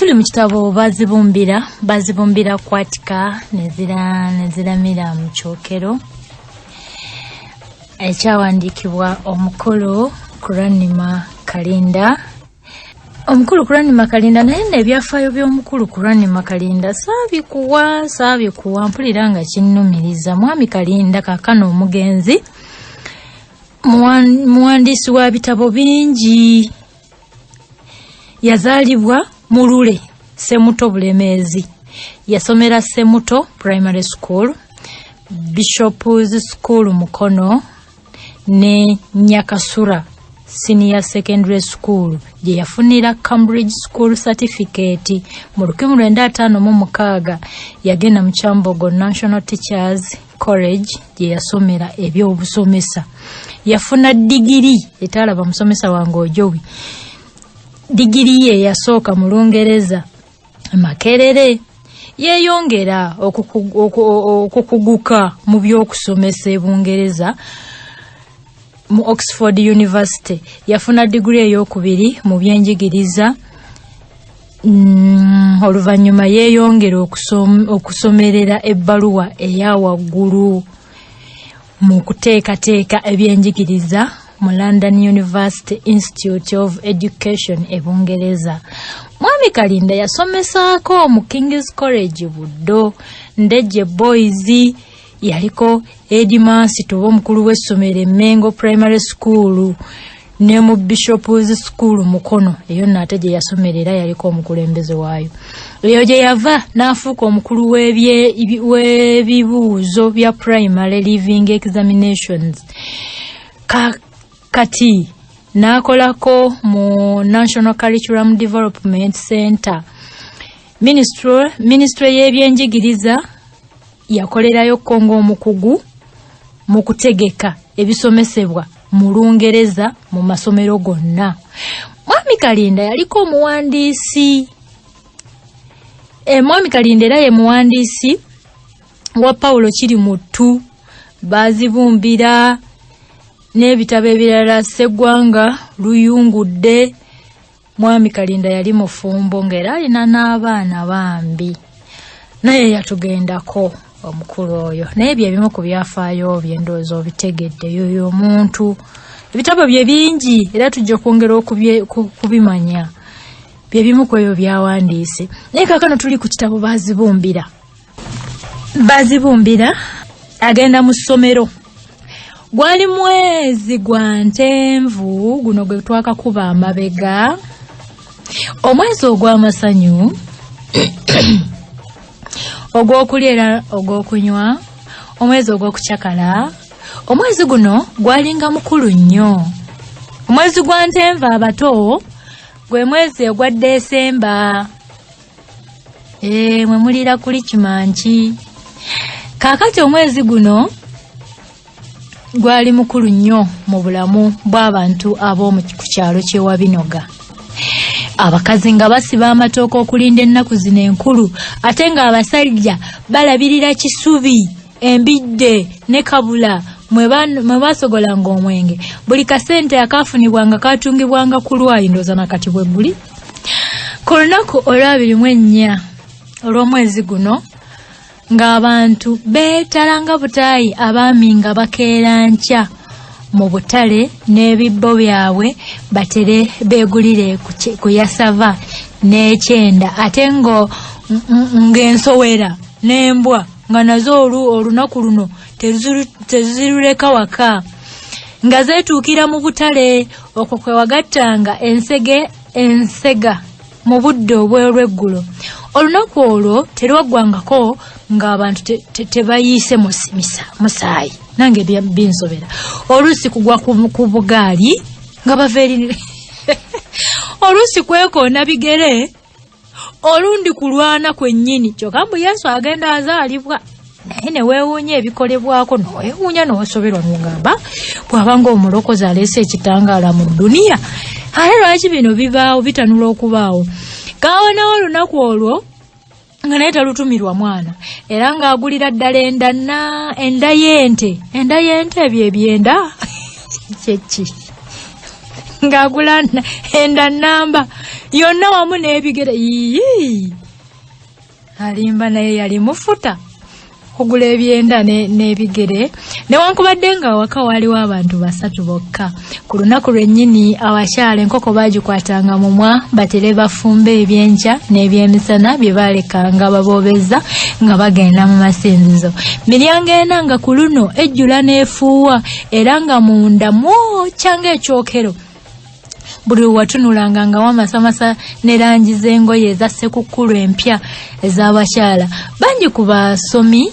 tuli mu kitabo bazibumbira kwatika neziramira mu kyokero ekyawandiikibwa omukulu Kuranima Kalinda. Omukulu Kuranima Kalinda naye n'ebyafaayo by'omukulu Kuranima Kalinda saabikuwa mpulira nga kinnumiriza. Mwami Kalinda kaakano omugenzi muwandiisi wa bitabo bingi. Yazaalibwa mu Lule Semuto Bulemeezi. Yasomera Semuto Primary School, Bishop's School Mukono ne Nyakasura Senior Secondary School gye yafunira Cambridge School Certificate mu 1956. Yagenda mu Kyambogo National Teachers College gye yasomera ebyobusomesa. Yafuna digiri etalaba musomesa wange Ojowi. Digiri ye yasooka mu Lungereza Makerere. Yeeyongera okukuguka mu by'okusomesa e Bungereza mu Oxford University. Yafuna digiri ey'okubiri mu byenjigiriza. Oluvannyuma yeeyongera okusomerera ebbaluwa eya waggulu mu kuteekateeka ebyenjigiriza mu London University Institute of Education e Bungereza. Mwami Kalinda yasomesaako mu King's College Buddo, Ndejje Boys, yaliko Edmonds tuba omukulu w'essomero Mengo Primary School ne mu Bishop's School Mukono. Eyo nate gye yasomerera yaliko omukulembeze waayo. Eyo gye yava n'afuuka omukulu w'ebibuuzo bya primary leaving examinations. Kati n'akolako mu National Curriculum Development Center. Ministry y'ebyenjigiriza yakolerayo Kongo omukugu mu kutegeka ebisomesebwa mu Lungereza mu masomero gonna. Mwami Kalinda yaliko omuwandiisi. Mwami Kalinda era ye muwandiisi wa Paulo Kirimutu, bazibumbira n'ebitabo ebirala Sseggwanga Luyungudde. Mwami Kalinda yali mufumbo ng'era alina n'abaana bambi. Naye yatugendako omukulu oyo. Naye byebimu ku byafaayo by'endowooza obitegedde yoyo omuntu. Ebitabo bye bingi era tujja kwongera kubimanya. Byebimu ku ebyo byawandiise. Naye kaakano tuli ku kitabo bazibumbira agenda mu ssomero. Gwali mwezi gwa Ntenvu guno gwe twakakuba amabega. Omwezi ogw'amasanyu ogw'okulya ogw'okunywa, omwezi ogw'okucakala. Omwezi guno gwalinga mukulu nnyo. Omwezi gwa Ntenvu abato gwe mwezi ogwa Desemba. Mwe mulira kuli kimanki. Kaakati omwezi guno gwali mukulu nnyo mu bulamu bw'abantu ab'omu kyalo ky'Ewabinoga. Abakazi nga basiba amatooke okulinda ennaku zino enkulu, ate nga abasajja balabirira Kisubi, Embidde ne Kabula mwe basogolanga omwenge. Buli kasente akaafunibwanga kaatungibwanga ku lwayi, ndooza nakati bwe buli. Ku lunaku olw'24 olw'omwezi guno ng'abantu beetalanga butaayi, abaami nga bakeera nkya mu butale n'ebibbo byabwe batere beegulire ku yasava n'ekyenda, ate ng'ensowera n'embwa nga nazo olunaku luno teziruleka waka, nga zeetuukira mu butale. Okwo kwe wagattanga ensega mu budde obw'olweggulo. Olunaku olwo terwaggwangako ng'abantu tebayiise musaayi. Nange binsobera. Oluusi kugwa ku bugaali nga bava eri oluusi kwekoona bigere, olundi kulwana kwennyini. Kyokka mbu Yesu agenda azaalibwa. Naye ne weewuunya ebikolebwako, noweewuunya n'osoberwa n'ogamba bw'abanga omulokozi aleese ekitangaala mu dduniya. Ate lwaki bino bibaawo bitanula okubaawo? Kaawonawo olunaku olwo nga naye talutumirwa mwana, era ng'agulira ddala enda y'ente. Enda y'ente ebyo ebyenda kyeki ng'agula enda nnamba yonna wamu n'ebigere alimba naye yali mufuta kugula ebyenda n'ebigere newankubadde nga waka waliwo abantu 3 bokka. Ku lunaku lwennyini abakyala enkoko bagikwatanga mumwa batere bafumbe ebyenkya n'ebyemisana bye balekanga baboobeza nga bagenda mu masinzizo. Miryango ena nga ku luno ejjula n'efuuwa era nga munda mwokya ng'ekyokero. Buli watunulanga nga wamasamasa ne langi z'engoye eza ssekukkulu empya ez'abakyala. Bangi ku basomi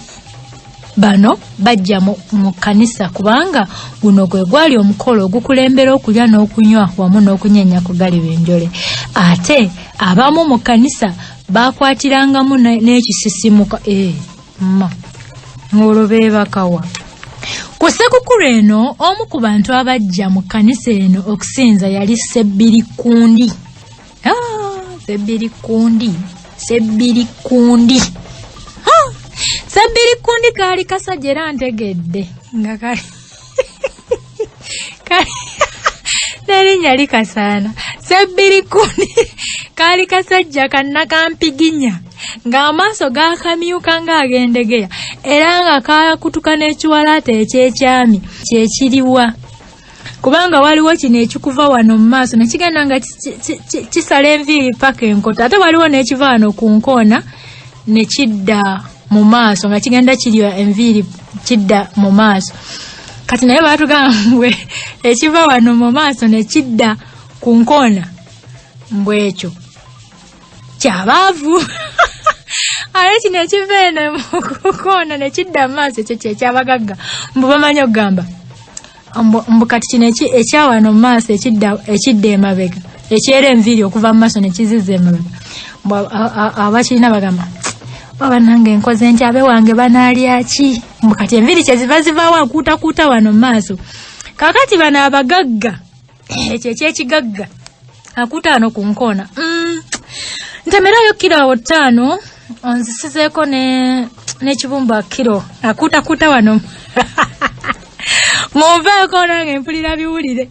bano bajja mu kanisa kubanga guno gwe gwali omukolo ogukulembera okulya n'okunywa wamu n'okunyenya ku gali b'enjole. Ate abamu mu kanisa bakwatirangamu n'ekisisimuka ng'olwo beebakawa. Ku ssekukkulu eno omu ku bantu abajja mu kanisa eno okusinza yali Sebbirikundi. Sebbirikundi kaali kasajja era ntegedde nga kali n'erinnya likasaana. Sebbirikundi kaali kasajja kannakampiginya ng'amaaso gaakamyuka ng'agendegeya era nga kaakutuka n'ekiwalaata ekyekyami kyekiriwa kubanga waliwo kino ekikuva wano mu maaso ne kigenda nga kisala enviiri paka enkota ate waliwo n'ekiva wano ku nkoona ne kidda mu maaso nga kigenda kirya enviiri kidda mu maaso. Kati naye baatugambwe ekiva wano mu maaso ne kidda ku nkoona mbwekyo kyabaavu ate kino ekiva eno mu nkoona ne kidda mu maaso ekyo kyekyabagagga mbu bamanyi okugamba mbu kati kino ekyawano mu maaso ekidda emabega ekyera enviiri okuva mu maaso ne kizizza emabega mbu abakirina bagamba abanange enkoze nti abe wange banaalya ki mbu kati enviiri kyezivaawo akuutakuuta wano mu maaso. Kakati bano abagagga ekyo ekyekigagga akuuta wano ku nkoona ntemerayo kilo 5 onzisizeeko n'ekibumba kilo akuutakuuta wano munveeko nange mpulira biwulire.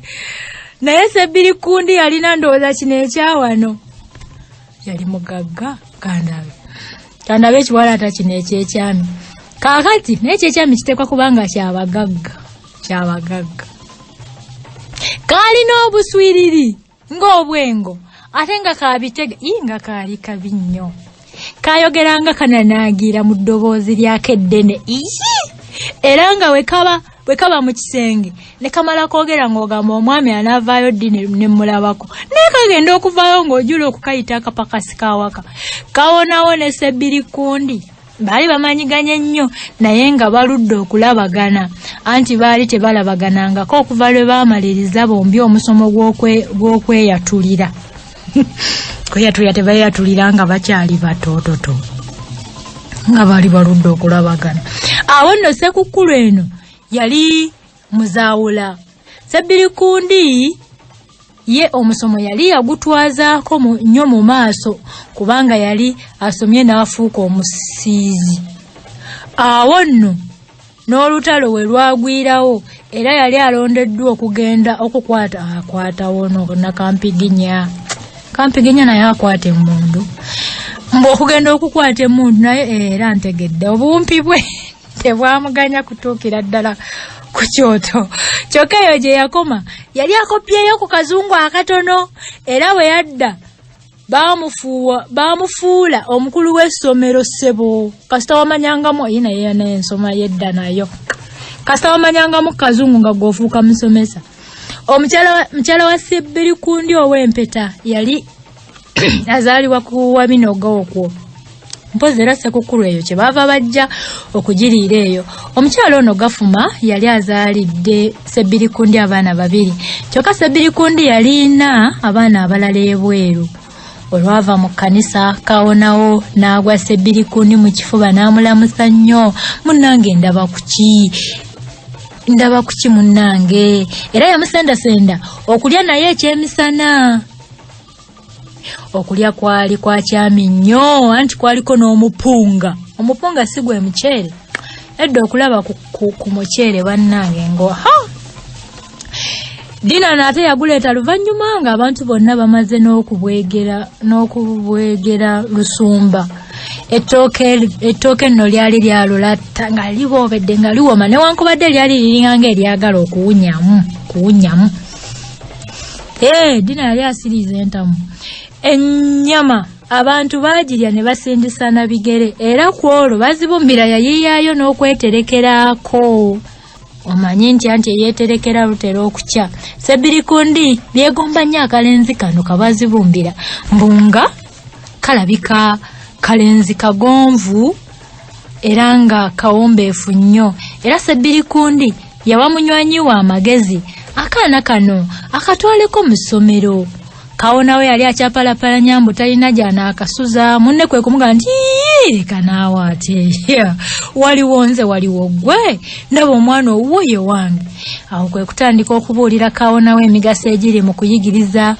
Naye Sebbirikundi yalina ndowooza kino ekyawano yali mugagga kandabe ekiwalaata kino ekyekyami. Kaakati naye ekyekyami kiteekwa kubanga kyabagagga kaalina obuswiriri ng'obwengo ate nga kabitege nga kaali kabi nnyo. Kayogeranga kananaagira mu ddoboozi lyako eddene era nga we kaba mu kisenge ne kamala kwogera ng'ogamba omwami anaavaayo ddi ne mulabako naye kagenda okuvaayo ng'ojula okukayita akapakasi kawaka. Kawonawo ne Sebbirikundi baali bamanyiganye nnyo naye nga baludde okulabagana anti baali tebalabaganangako okuva lwe baamaliriza bombi omusomo gw'okweyatulira. Kweyatulira tebayatulira nga bakyali batoototo nga baali baludde okulabagana. Awo nno ssekukkulu eno yali muzaawula. Sebbirikundi ye omusomo yali yagutwazaako nnyo mu maaso kubanga yali asomye n'afuuka omusiizi. Awo nno n'olutalo we lwagwirawo era yali alondeddwa okugenda okukwatawo nakampiginya naye akwata emmundu mbu okugenda okukwata emmundu naye era ntegedde obumpi bwe tebwamuganya kutuukira ddala ku kyoto. Kyokka eyo gye yakoma yali akopyeyo ku kazungu akatono era bwe yadda baamufuula omukulu w'essomero ssebo kasita wamanyangamu naye ensoma yedda nayo kasita wamanyangamu kazungu nga gwofuuka musomesa. Mukyala wa Sebbirikundi ow'empeta yali azaalibwa ku Wabinogo okwo mpozi era ssekukkulu eyo kye baava bajja okugiriira eyo. Omukyala ono Gafuma yali azaalidde Sebbirikundi abaana 2 kyokka Sebbirikundi yalina abaana abalala ebweru. Olwava mu kkanisa kawonawo n'agwa Sebbirikundi mu kifuba n'amulamusa nnyo. Munnange ndaba kuki munnange era yamusendasenda okulya naye ekyemisana. Okulya kwali kwa kyami nnyo anti kwaliko n'omupunga. Omupunga si gwe muceere edda okulaba ku muceere bannange ngo Dina nate yaguleeta luvannyuma nga abantu bonna bamaze n'okubwegera Lusumba. Ettooke nno lyali lyalulatta nga liboobedde nga liwoma newankubadde lyali liringanga eryagala okuwunyamu. Dina yali asiriiza entamu. Ennyama abantu baagirya ne basindisa na bigere era ku olwo Bazibumbira yayiyaayo n'okweterekerako. Omanyi nti yeeterekera lutera okukya. Ssebirikundi byegomba nnyo akalenzi kano Bazibumbira mbunga kalabika kalenzi kagonvu era nga kawombeefu nnyo. Era Ssebirikundi yawa munywanyi wa amagezi akaana kano akatwaleko mu ssomero. Kawonawe yali akyapalapala nyambu talina gyana akasuza. Munne kwe kumuga nti leka naawe ate waliwo nze waliwo gwe ndaba omwana owuye wange. Awo kwe kutandika okubuulira Kawonawe emigaso egiri mu kuyigiriza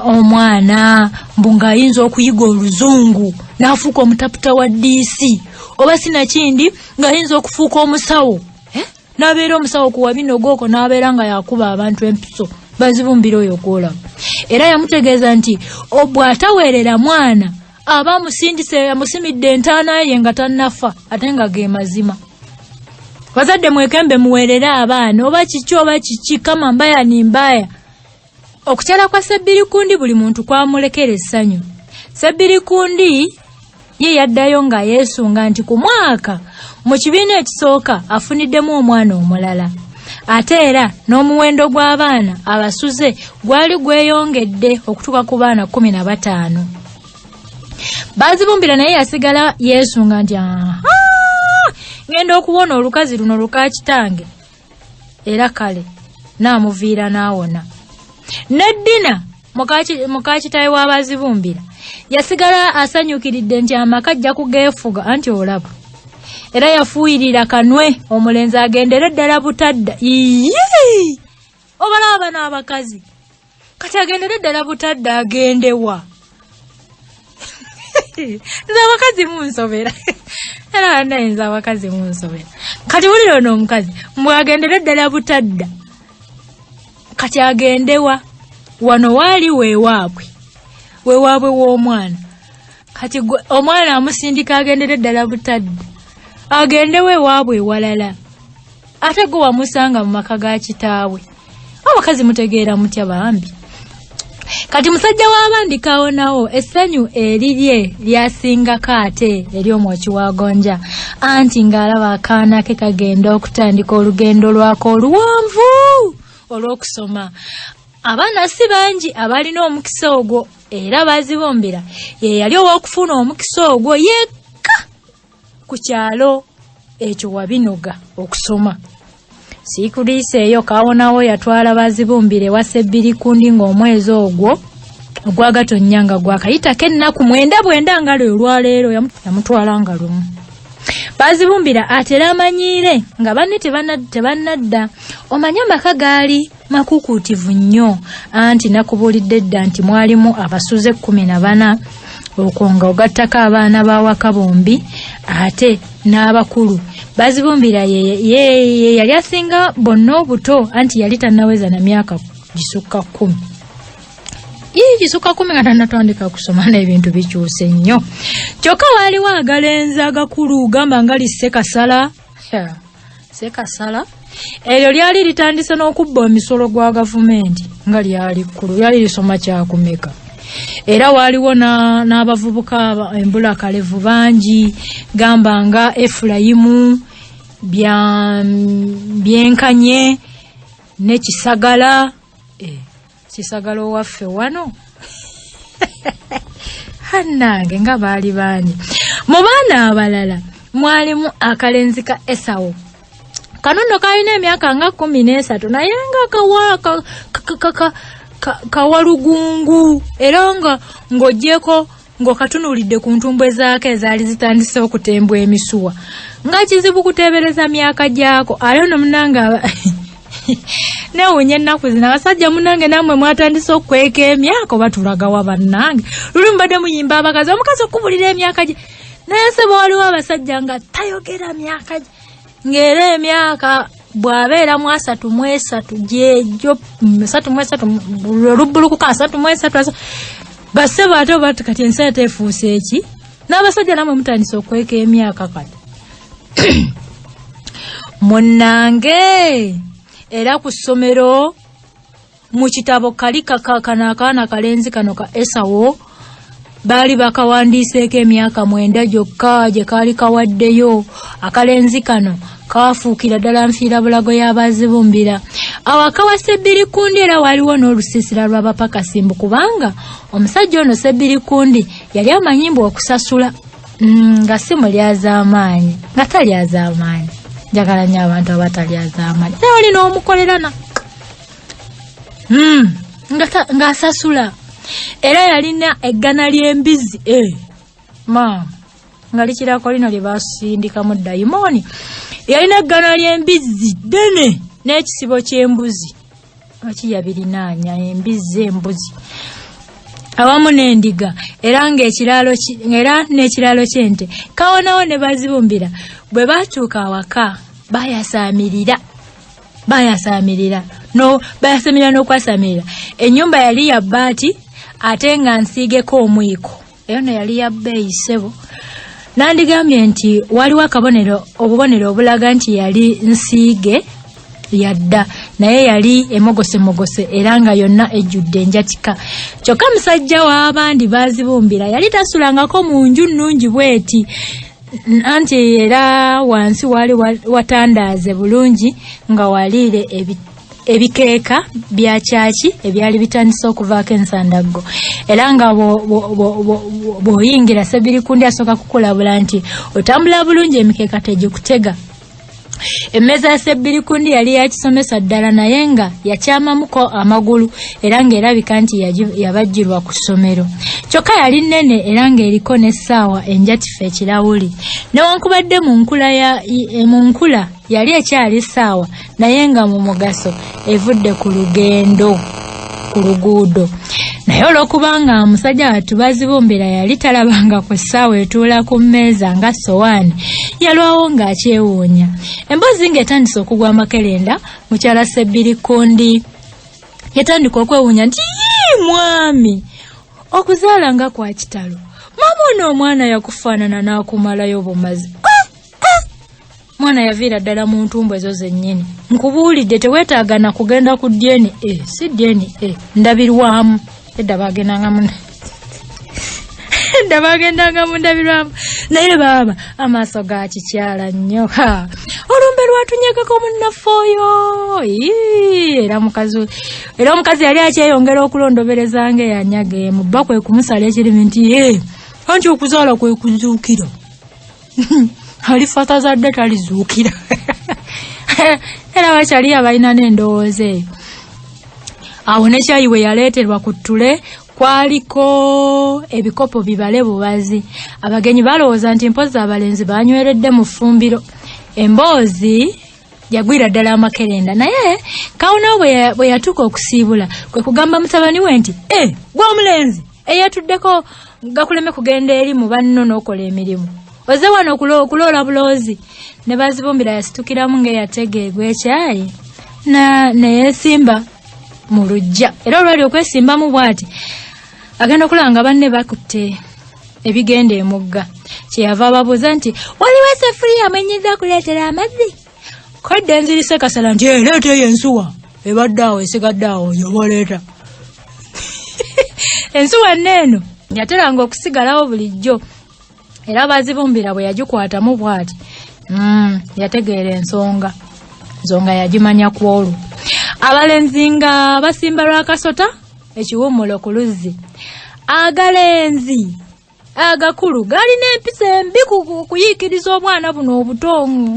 omwana mbunga ayinza okuyiga oluzungu n'afuuka omutaputa wa DC oba sinakindi ng'ayinza okufuuka omusawo n'abeera omusawo kuwa binogooko n'abeera nga yakuba abantu empiso. Bazibumbira oyo gwolaba. Era yamutegeeza nti bw'ataweerera mwana aba amusindise yamusimidde entaana ye nga tannafa ate nga ge mazima. Bazadde mwekembe muweerere abaana oba kiki kama mbaya ni mbaya. Okukyala kwa Ssebirikundi buli muntu kwamulekera essanyu. Ssebirikundi ye yaddayo nga yeesunga nti ku mwaka mu kibiina ekisooka afuniddemu omwana omulala. Ate era n'omuwendo gw'abaana abasuze gwali gweyongedde okutuuka ku baana 15. Bazibumbira naye yasigala yeesunga nti ngenda okuwona olukazi luno luka kitange era kale naamuviira n'awona. Neddina muka kitawe wa Bazibumbira yasigala asanyukiridde nti amaka ajja kugeefuga anti olaba. Era yafuuyirira kanwe omulenzi agendere ddala butadda. Obalaba n'abakazi kati agendere ddala butadda agendewa. Nze abakazi munsobera. Era nze abakazi munsobera. Kati wulira ono omukazi mwagendere ddala butadda kati agendewa. Wano waali weewaabwe w'omwana. Kati omwana amusindika agendere ddala butadda agendewe waabwe walala ate gwe wamusanga mu maka ga kitaawe. Abakazi mutegeera mutya bambi. Kati musajja w'abandi Kawonawo essanyu erirye lyasingako ate eri omwoki wa Gonja anti ng'alaba akaana ke kagenda okutandika olugendo lwako oluwanvu olw'okusoma. Abaana si bangi abalina omukisa ogwo era Bazibumbira ye yali ow'okufuna omukisa ogwo yekka ku kyalo ekyo wabinoga okusoma. Siikuliisa eyo Kawonawo yatwala Bazibumbira ewa Ssebirikundi ng'omwezi ogwo ogwa Gatonnya nga gwakayitako ennaku 9 nga lwe olwaleero yamutwala nga lumu. Bazibumbira atera amanyiire nga banne tebannadda. Omanya amaka gaali makukuutivu nnyo anti nakubuulidde dda nti mwalimu abasuze 14 okwo nga ogattako abaana b'awaka bombi ate n'abakulu. Bazibumbira ye yali asinga bonna obuto anti yali tannaweza na myaka gisukka 10. Gisukka 10 nga tannatandika kusoma n'ebintu bikyuse nnyo. Kyokka waaliwo agalenzi agakulu gamba nga Ssekasala. Ssekasala eryo lyali litandise n'okubba emisolo gwa gavumenti nga lyali kkulu lyali lisoma kyakumeka. Era waaliwo n'abavubuka embulakalevu bangi gamba nga Efulayimu Byenkanye ne Kisagala. Kisagala owaffe wano hannange nga baali bangi. Mu baana abalala mwalimu akalenzi ka Esawu. Kano nno kalina emyaka nga 13 naye nga kawalugungu era nga ng'ogyeko ng'okatunulidde ku ntumbwe zaake ezaali zitandise okutembwa emisuwa nga kizibu kuteebereza myaka gyako. Ale no munanga newunya ennaku zino abasajja munange nammwe mwatandise okukweka emyaka oba tulagawa bannange. Luli mbadde muyimba abakazi omukazi okubulira emyaka gye naye sebo waliwo abasajja nga tayogera myaka gye ng'era emyaka bwabeera mu 3 jejo 3 lubulukuka 3 basebo ate bati kati ensi tefuuse eki n'abasajja namwe mutandise okweka emyaka kati munnange era ku ssomero mu kitabo kali kakana akaana kalenzi kano ka Esawo bali bakawandiseeko emyaka 9 gyokka gye kaali kawaddeyo akalenzi kano kafuukira ddala nfiira bulago y'abazibumbira awaka wa Sebbirikundi era waliwo n'olusisira lw'abapakasimbu kubanga omusajja ono Sebbirikundi yali amanyimbu okusasula nga si mulyazaamaanyi nga talyazaamaanyi njagala nnyo abantu abatalyazaamaanyi era oli n'omukolerana nga asasula era yalina eggana ly'embizi nga likirako lino lye basindikamu dayimooni yalina eggana ly'embizi ddene n'ekisibo ky'embuzi bakiyabirinaanya embuzi awamu n'endiga era n'ekiraalo ky'ente kawonawo ne bazibumbira bwe batuuka awaka bayasamirira n'okwasamirira ennyumba yali ya bbaati ate nga nsiigeko omwiko eyo no yali ya bbeeyi ssebo nandigambye nti waliwo obubonero obulaga nti yali nsiige yadda naye yali emogose era nga yonna ejjudde enjatika kyokka musajja w'abandi bazibumbira yali tasulangako mu nju nnungi bweti anti era wansi wali watandaaze bulungi nga waliire ebikeeka bya kyaki ebyali bitandise okuvaako ensandaggo era nga bw'oyingira Sebbirikundi asooka kukulabula nti otambula bulungi emikeeka tegikutega emmeeza ya Sebbirikundi yali yakisomesa ddala naye nga yakyamamuko amagulu era ng'erabika nti yabajjirwa ku ssomero kyokka yali nnene era ng'eriko n'essaawa enjatifu ekirawuli newankubadde mu nkula yali ekyali ssaawa naye nga mu mugaso evudde ku luguudo naye olw'okubanga omusajja wattu bazibumbira yali talabanga ku ssaawa etuula ku mmeeza nga sowaani yalwawo ng'akyewuunya emboozi ng'etandise okugwa amakerenda mukyala Sebbirikundi yatandika okwewuunya nti mwami okuzaala nga kwa kitalo mama ono omwana yakufaanana n'akumalayo bumazi mwana yaviira ddala mu ntumbu ezo zennyini nkubuulidde teweetaagana kugenda ku dyeni si dyeni ndabirwamu edda bagendanga mu ndabirwamu naye baaba amaaso ga kikyala nnyo olumbe lwatunyegako munnaffe oyo era omukazi yali akyeyongera okulondobereza ng'eyanyaga emu bba kwe kumusala ekirimi nti anti okuzaala kwe kuzuukira alifa tazadde talizuukira era bakyali abalina n'endowooza eyo awo nekyayi we yaleeterwa ku ttule kwaliko ebikopo bibale bubazi abagenyi balowooza nti mpozi abalenzi banyweredde mu ffumbiro emboozi yagwira ddala amakerenda naye kawunawo bwe yatuuka okusiibula kwe kugamba mutabani we nti gwe omulenzi eyatuddeko gakuleme kugenda eri mu banno n'okola emirimu oze wano okuloola buloozi ne bazibumbira yasitukiramu ng'eyategeegwa ekyayi neyeesimba mu lujja era olwali okwesimbamu bw'ati agenda okulaba banne bakutte ebigenda emugga kyeyava ababuuza nti waliwo esefuriya mwenyidde kuleetera amazzi kodde enzirise kasala nti leeteyo ensuwa ebadde awo esigadde awo yobaleeta ensuwa nneeno yateranga okusigalawo bulijjo era bazibumbira bwe yagikwatamu bw'ati yategeera ensonga yagimanya kwolu abalenzi nga basimba lwakasota ekiwummulo ku luzzi agalenzi agakulu galina empisa embi kuyiikiriza obwana buno obuto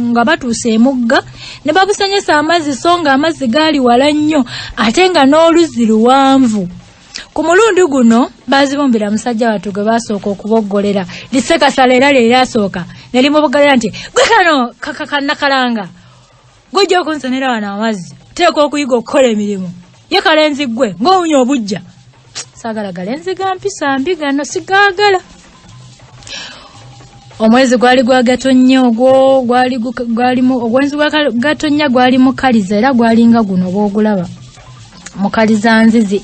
nga batuuse emugga ne babusanyesa amazzi so nga amazzi gaali wala nnyo ate nga n'oluzzi luwanvu ku mulundi guno bazibumbira musajja wattu gwe basooka okuboggolera lisekasala era lye lyasooka ne limubogolera nti gwe kano kakanakalanga gujja okunsonera wano amazzi teeka okuyiga okukola emirimu ye kalenzi gwe ng'owunya obujja saagala galenzi ga mpisa mbi gano sigaagala omwezi gwali gwa Gatonnya ogwo gwalimu omwezi gwa Gatonnya gwali mukaliza era gwalinga guno bwogulaba mukaliza nzizi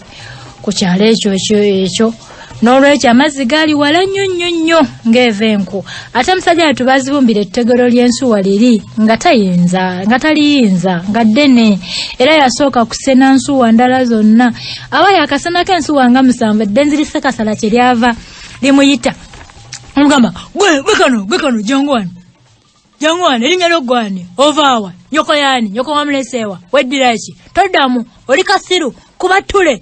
ku kyalo ekyo n'olwekyo amazzi gaali wala nnyo ng'evenku ate musajja yatu bazibumbira ettegero ly'ensuwa liri nga taliyinza nga ddene era yasooka kusena nsuwa ndala zonna aba yakasenako ensuwa nga 7 eddenziri Ssekasala kye lyava limuyita omugamba gwe kano jangu wano erinnya ly'oggwani ovaawa nyoko yaani nyoko wamuleseewa weddira ki toddamu oli kasiru kuba ttule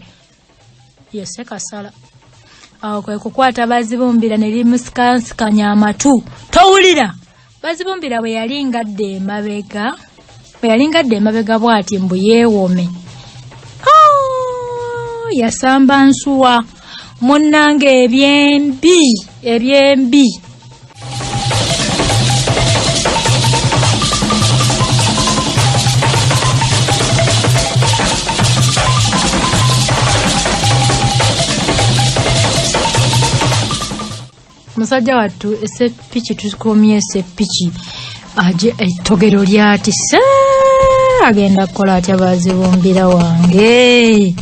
ye Ssekasala awo kwe kukwata bazibumbira ne limusikansika amatu towulira bazibumbira bwe yalingadde emabega bw'ati mbu yeewome yasamba nsuwa munnange ebyembi musajja wattu esepiki tukomye esepiki aje ettogero lyati agenda kukola atya bazibumbira wange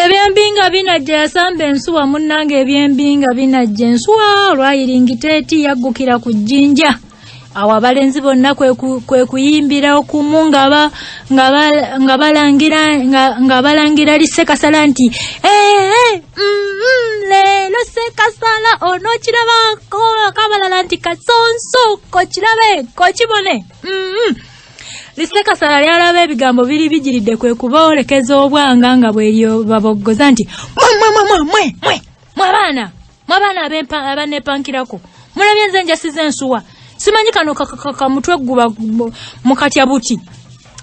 ebyembinga binajja yasamba ensuwa munnange ebyembinga binajja ensuwa olwayiringiteeti yaggukira ku jjinja awo abalenzi bonna kwe kuyimbira okumu nga balangira Ssekasala nti leero Ssekasala ono kirabako akabalala nti kasonso kokirabe kokibone Ssekasala lyalaba ebigambo biri bijiridde kwe kuboolekeza obwanga nga bweryo baboggoza nti mwe abaana abanepankirako mulabye nze njasize ensuwa simanyi kano kamutwe guba mukatya buti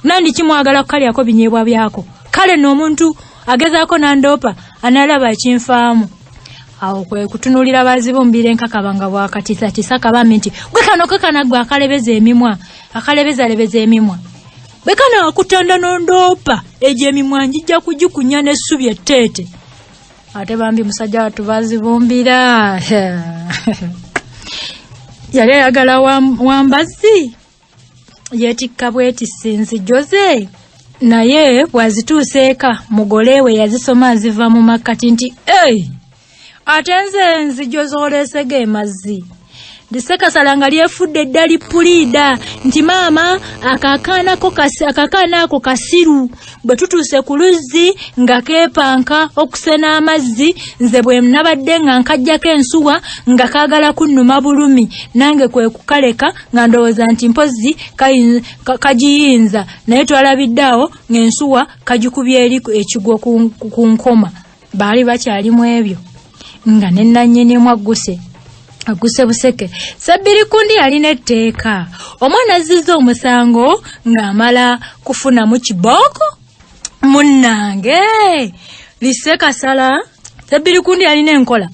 nandi kimwagala kukalyako binyeebwa byako kale n'omuntu agezaako nandoopa analaba ekinfaamu awo kwe kutunulira bazibumbira enkakabanga bwakatisatisa kabambi nti gwe kano kakanagwe akalebezalebeza emimwa bwe kana akutanda nondoopa egyo emimwa njijja kugikunya n'essubi etteete ate bambi musajja watu bazibumbira yali ayagala wambazi yeetikka bwetisi enzijo ze naye bwazituuseeka mugole we yazisoma aziva mu makkati nti ate nze enzijo z'oleesega emazzi Ssekasala nga lyefudde eddali puliida nti maama akakaana ako kasiru bwe tutuuse ku luzzi nga keepanka okusena amazzi nze bwe nabadde nga nkajjako ensuwa nga kaagala kunnuma bulumi nange kwe kukaleka nga ndowooza nti mpozi kagiyinza naye twalabidde awo ng'ensuwa kagikubye eri ekigwo ku nkoma baali bakyalimu ebyo nga ne nannyinimu Aguse Buseke Sabirikundi yalina etteeka omwana azizza omusango ng'amala kufuna mu kibooko munnange Ssekasala Sabirikundi yalina enkola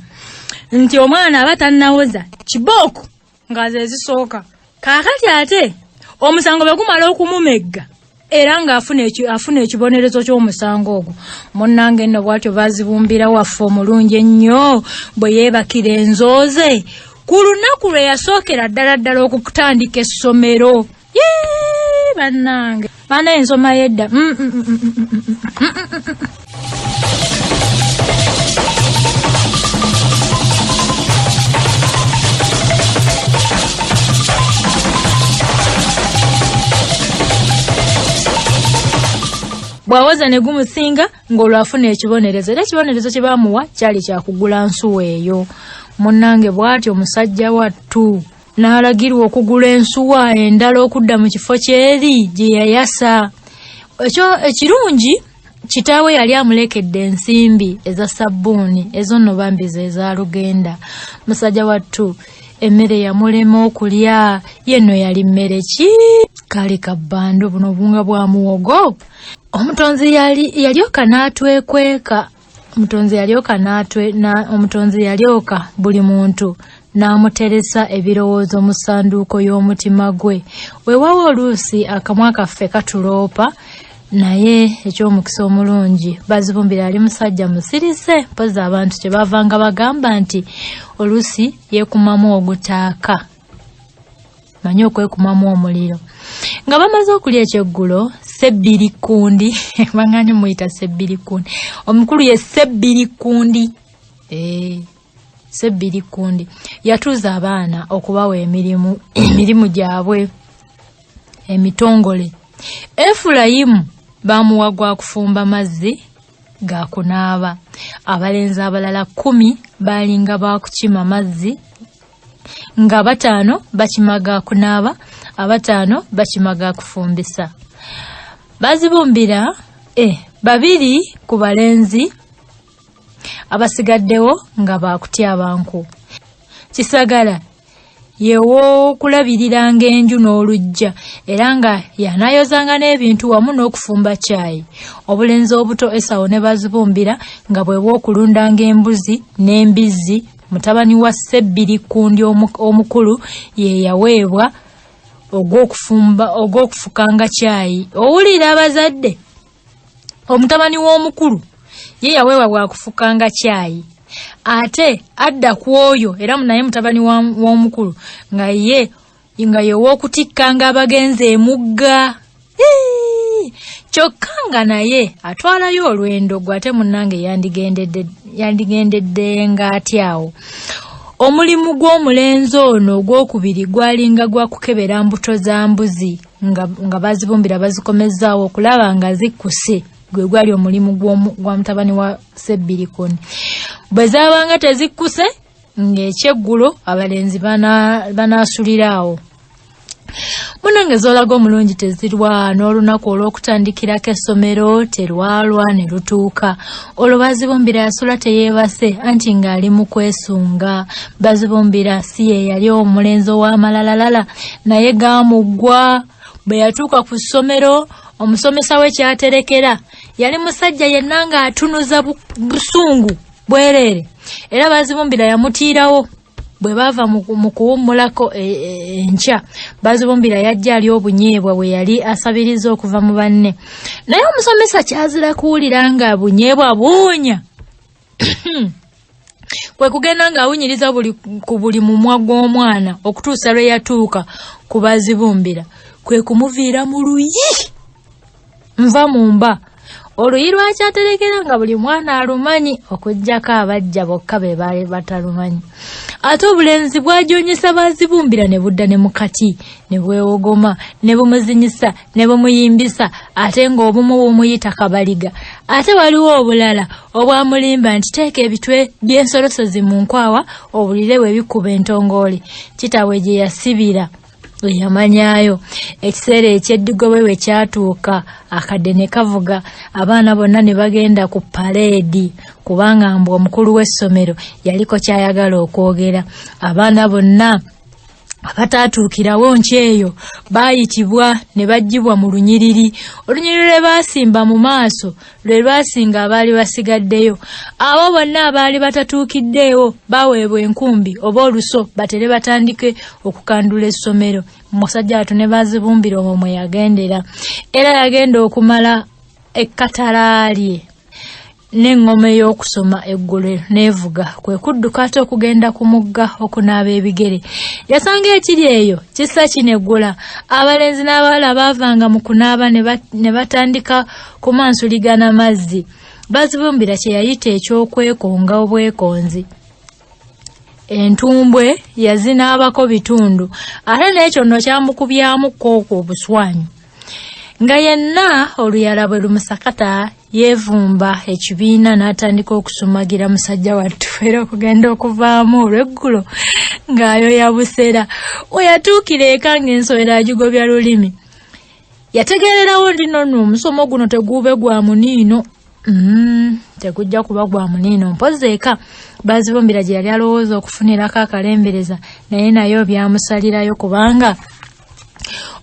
nti omwana aba tannawoza kibooko ng'aze ezisooka kaakati ate omusango bwe gumala okumumegga era ng'afuna ekibonerezo ky'omusango ogwo munnange nno bw'atyo bazibumbira waffe omulungi ennyo bwe yeebakira enzooze ku lunaku lwe yasookera ddala okutandika essomero bannange baana ensoma yedda bwawoza ne gumusinga ng'olwafuna ekibonerezo era ekibonerezo kye baamuwa kyali kyakugula nsuwa eyo munnange bw'atyo omusajja wattu n'alagirwa okugula ensuwa endala okudda mu kifo kyeri gye yayasa ekyo ekirungi kitaawe yali amulekedde ensimbi eza sabbuuni ezo nno bambi ze eza lugenda musajja wattu emmere yamulema okulya yenno yali mmere ki kali kabbandu buno obunga bwa muwogo omutonzi yalyoka n'atwekweka omutonzi yalyoka buli muntu n'amuteresa ebirowoozo mu ssanduuko y'omutima gwe weewawo oluusi akamwa kaffe katuloopa naye eky'omukisa omulungi Bazibumbira ali musajja musirise mpozi abantu kyebavanga bagamba nti olusi yeekumamu ogutaaka manyi okwekumamu omuliro nga bamaze okulya ekyeggulo Sebbirikundi bangani muyita Sebbirikundi omukulu ye Sebbirikundi Sebbirikundi yatuuza abaana okubawa emirimu gyabwe emitongole Efulayimu bamuwa gwa kufumba mazzi ga kunaaba abalenzi abalala 10 balinga bakukima mazzi nga 5 bakimaga kunaaba 5 bakimaga kufumbisa Bazibumbira 2 ku balenzi abasigaddewo nga bakutya abantu Kisagala yewo kulabiriranga enju n'olujja era nga yanayozanga n'ebintu wamu n'okufumba chai obulenzi obuto Esawo ne Bazibumbira nga bwe bw'okulundanga embuzi n'embizzi mutabani wa Sebbirikundi omukulu ye yaweebwa ogw'okufukanga chai owulira abazadde omutabani w'omukulu ye yaweebwa bwa kufukanga chai ate adda kwoyo era naye mutabani w'omukulu nga ye w'okutikkanga abagenzi emugga kyokka nga naye atwalayo olwendo gwate munnange yandigendedde ng'atyawo omulimu gw'omulenzi ono ogwokubiri gwalinga gwa kukebera mbuto za mbuzi nga Bazibumbira bazikomezaawo okulaba nga zikkuse gwe gwali omulimu gwa mutabani wa Sebbirikundi bwe zaabanga tezikkuse ng'ekyeggulo abalenzi banaasuliraawo munange zolaga omulungi tezirwa n'olunaku olw'okutandikirako essomero terwalwa ne lutuuka olwo Bazibumbira yasula teyeebase anti ng'ali mu kwesunga Bazibumbira si ye yali omulenzi ow'amalalalala naye gaamuggwa bwe yatuuka ku ssomero omusomesa we kyaterekera yali musajja yenna ng'atunuza busungu bwereere era Bazibumbira yamutiirawo bwe baava mu kuwummulako enkya Bazibumbira yajja ali obunyeebwa bwe yali asabiriza okuva mu banne naye omusomesa kyazira kuwulira nga bunyeebwa buunya kwe kugenda ng'awunyiriza ku buli mumwa gw'omwana okutuusa lwe yatuuka ku Bazibumbira kwe kumuviira mu luyi nva mu mba oluyi lwakyaterekera nga buli mwana alumanyi okuggyako abajja bokka be baali batalumanyi ate obulenzi bwajonyesa Bazibumbira ne budda ne mukati ne bwewogoma ne bumuzinyisa ne bumuyimbisa ate ng'obumu bumuyita kabaliga ate waliwo obulala obwamulimba nti teeka ebitwe by'ensolosozi mu nkwawa obulire bwe bikuba entongoole kitawe gye yasibira yamanyayo ekiseera eky'eddigobe bwe kyatuuka akadde ne kavuga abaana bonna ne bagenda ku paleedi kubanga mbu omukulu w'essomero yaliko kyayagala okwogera abaana bonna abataatuukirawo nkyeyo baayitibwa ne baggyibwa mu lunyiriri olunyiriri lwe baasimba mu maaso lwe lwasinga abaali basigaddeyo abo bonna abaali batatuukiddeewo baweebwa enkumbi oba oluso batere batandike okukandula essomero musajja atu ne Bazibumbira omwo mwe yagendera era yagenda okumala ekkatala lye n'engoma ey'okusoma eggulo neevuga kwe kudduka ate okugenda ku mugga okunaaba ebigere yasanga ekiri eyo kissa kineggula abalenzi n'abawala baavanga mu kunaaba ne batandika kumansuligana mazzi Bazibumbira kye yayita eky'okwekonga obwekonzi entumbwe yazinaabako bitundu ate n'ekyo nno kyamukubyamuko okwo obuswanyu nga yenna oluyala bwe lumusakata yeevumba ekibiina n'atandika okusumagira musajja wattu era okugenda okuvaamu olw'eggulo ng'ayoya busera we yatuukira eka ng'ensowera agigobya lulimi yategeererawo ndi nno omusomo guno teguube gwa muniino tegujja kuba gwa muniino mpozi eka Bazibumbira gye yali alowooza okufunirako akalembereza naye byamusalirayo kubanga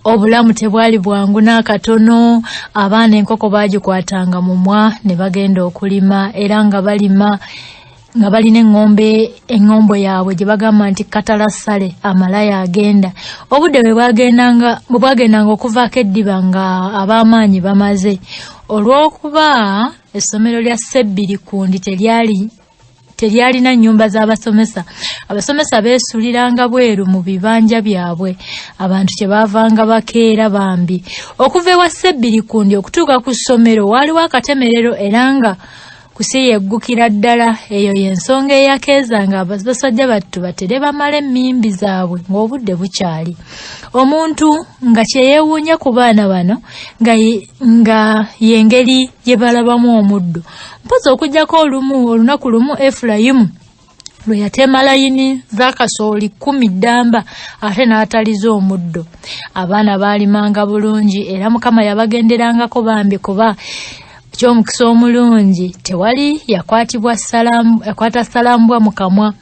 obulamu tebwali bwangu n'akatono abaana enkoko baagikwatanga mumwa ne bagenda okulima era nga balima nga balina engombo yaabwe gye bagamba nti katalasale amalaya agenda. Obudde bwe bwagendanga okuvaako eddiba nga ab'amaanyi bamaze, olw'okuba essomero lya Sebbirikundi teryalina nnyumba z'abasomesa. Abasomesa beesuliranga bweru mu bibanja byabwe, abantu kye baavanga bakeera bambi. Okuva ewa Sebbirikundi okutuuka ku ssomero waaliwo akatemerero era nga kusiyeggukira ddala. Eyo y'ensonga eyakeezanga abasajja battu batere bamala emmimbi zaabwe ng'obudde bukyali. Omuntu nga kyeyeewuunya ku baana bano nga y'engeri gye balabamu omuddo. Mpozi okuggyako olunaku lumu Efulayimu lwe yatema layini za kasooli 10 ddamba ate n'ataliza omuddo. Abaana baalimanga bulungi era Mukama yabagenderangako bambi kuba ky'omukisa omulungi tewali yakwata salambwa mu kamwa.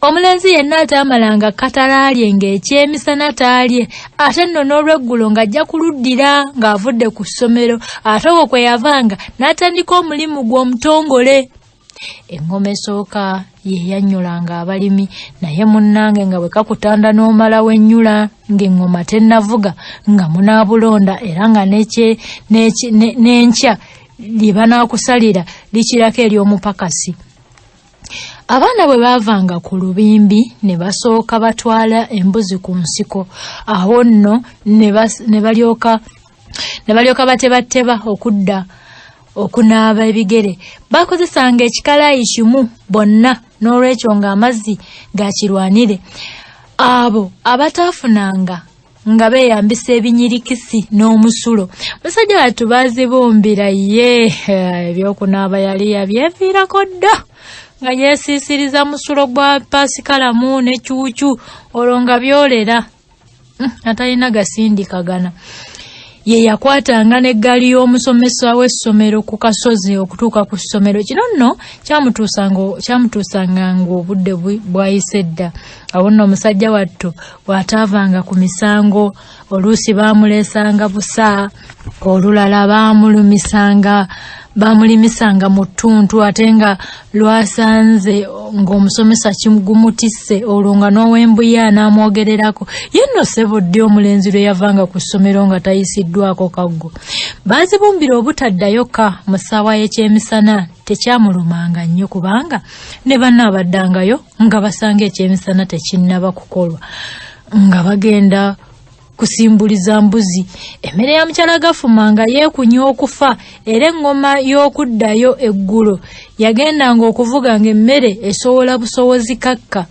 Omulenzi yenna ataamalanga katalaalye ng'ekyemisana taalye, ate nno n'olweggulo ng'ajja kuluddira ng'avudde ku ssomero, ate obwo kwe yavanga n'atandika omulimu gw'omutongole. Engoma esooka ye yannyulanga abalimi, naye munnange nga bwe kakutanda n'omala wennyula ng'engoma tennavuga nga munaabulonda era nga n'enkya lye banaakusalira likirako ery'omupakasi. Abaana bwe baavanga ku lubimbi ne basooka batwala embuzi ku nsiko. Awo nno ne balyoka batebateba okudda okunaaba ebigere. Bakozesanga ekikalaayi kimu bonna, n'olwekyo ng'amazzi gakirwanire. Abo abataafunanga nga beeyambisa ebinyirikisi n'omusulo. Musajja wattu baazibumbira ebyokunaaba yali yabyeviirako dda nga yeesiisiriza musulo gwa pasikalamu ne cuucu, olwo nga byolera atalina gasindikagana. Ye yakwatanga n'eggaali y'omusomesa w'essomero ku kasozi okutuuka ku ssomero. Kino nno kyamutuusanga ng'obudde bwayise dda. Awo nno omusajja wattu bw'ataavanga ku misango, oluusi baamuleesanga busa, olulala baamulimisanga mu ttuntu ate nga lwasanze ng'omusomesa gumutisse, olwo nga n'ow'embuya n'amwogererako. Ye nno ssebo ddi omulenzi lwe yavanga ku ssomero nga tayisiddwako kaggo. Baazibumbira obutaddayoka mu ssaawa y'ekyemisana. Tekyamulumanga nnyo kubanga ne banna abaddangayo nga basanga ekyemisana tekinnaba kukolwa, nga bagenda kusimbuliza mbuzi. Emmere ya mukyala Gafuma nga yeekunya okufa, era engoma y'okuddayo eggulo yagendanga okuvuga ng'emmere esowola busowozi kakka.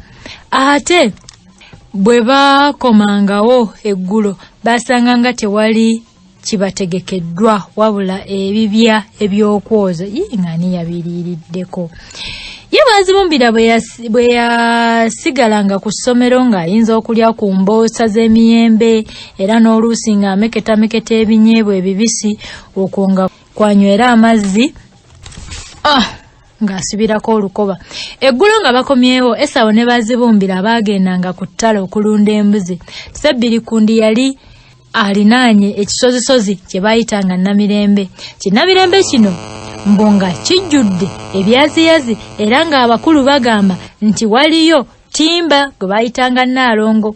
Ate bwe baakomangawo eggulo baasanga nga tewali kibategekeddwa wabula ebibya eby'okwoza nga niyabiriiriddeko. Ye baazibumbira bwe yasigalanga ku ssomero ng'ayinza okulya ku mboosa z'emiyembe era n'oluusi ng'ameketameketa ebinyeebwa ebibisi, okwo nga kwanywera amazzi ng'asibirako olukoba. Eggulo nga bakomyewo, Esawo ne baazibumbira baagendanga ku ttale okulunda embuzi. Sebbirikundi yali alinaanye ekisozisozi kye baayitanga Namirembe. Kinnamirembe kino mbu nga kijjudde ebyaziyazi era ng'abakulu bagamba nti waliyo Timba gwe baayitanga Nnaalongo,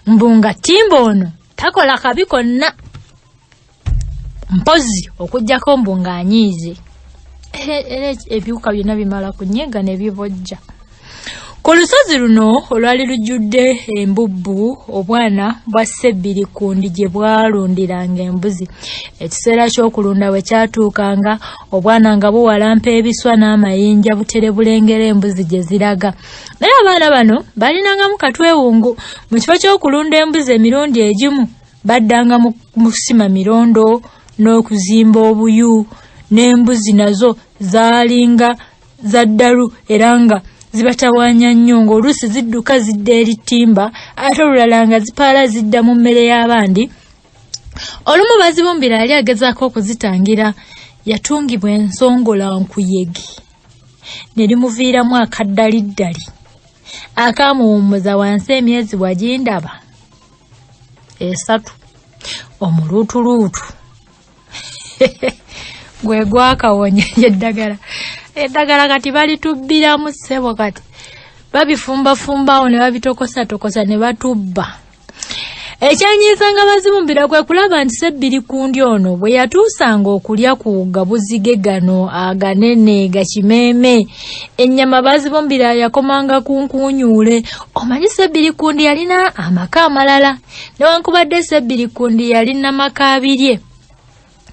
mbu nga Timba ono takola kabi konna, mpozi okuggyako mbu ng'anyiize. Era ebiwuka byonna bimala kunyega ne bibojja. Ku lusozi luno olwali lujjudde embubbu, obwana bwa Sebbirikundi gye bwalundiranga embuzi. Ekiseera ky'okulunda bwe kyatuukanga, obwana nga buwalampa ebiswa n'amayinja butere bulengera embuzi gye ziraga. Naye abaana bano balinangamu katwewungu. Mu kifo ky'okulunda embuzi emirundi egimu baddanga mu kusima mirondo n'okuzimba obuyu, n'embuzi nazo zaalinga za ddalu era nga zibatawaanya nnyo, ng'oluusi zidduka zidda eri Timba ate olulala nga zipaala zidda mu mmere y'abandi. Olumu bazibumbira yali agezaako okuzitangira, yatungibwa ensongola nkuyegi ne limuviiramu akaddaliddali akaamuwummuza wansi emyezi wagindaba 3, omuluutuluutu gwe gwakawonya eddagala. eddagala kati balitubbiramu ssebo kati babifumba ne babitokosa ne batubba. Ekyanyiizanga bazibumbira kwe kulaba nti Sebbiri Kundi ono bwe yatuusanga okulya ku gabuzige gano aganene gakimeeme ennyama bazibumbira yakomanga kunkunyuule. Omanyi Sebbiri Kundi yalina amaka amalala newankubadde Sebbiri Kundi yalina maka abiri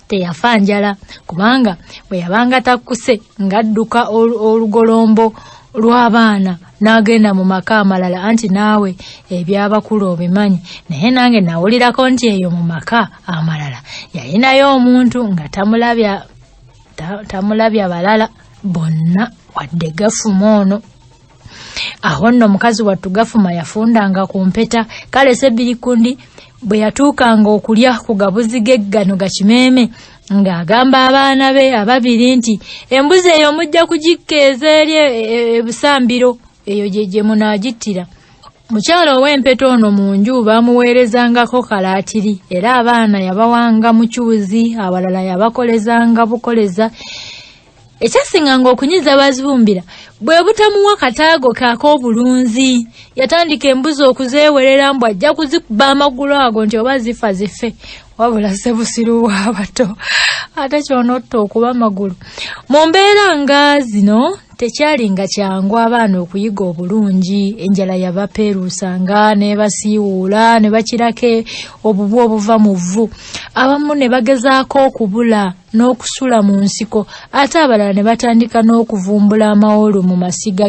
teyafa njala kubanga bwe yabanga takkuse ng'adduka olugolombo lw'abaana n'agenda mu maka amalala anti naawe ebyabakulu obimanyi naye nange nawulirako nti eyo mu maka amalala yalinayo omuntu nga tamulabya balala bonna wadde Gafuma ono. Awo nno mukazi wattu Gafuma yafundanga ku mpeta. Kale Sebbiri Kundi bwe yatuukanga okulya ku gabuzige gano gakimeeme ng'agamba abaana be ababiri nti embuzi eyo mujja kugikkeeza eri ebusambiro eyo gye munaagittira. Mukyala ow'empeta ono mu nju bamuweerezangako kalaatiri era abaana yabawanga mukyuzi abalala yabakolezanga bukoleza. Ekyasinganga okunyiza bazibumbira bwe butamuwa kataago k'ak'obulunzi yatandika embuzi okuzeewerera mbu ajja kuzikuba amagulu ago nti oba zifa zife wabula Ssebusiru w'abato ate ky'onotta okuba amagulu. Mu mbeera nga zino tekyalinga kyangu abaana okuyiga obulungi. Enjala yabapeerusanga ne basiiwuula ne bakirako obubu obuva mu vvu. Abamu ne bagezaako okubula n'okusula mu nsiko ate abalala ne batandika n'okuvumbula amawolu mu masiga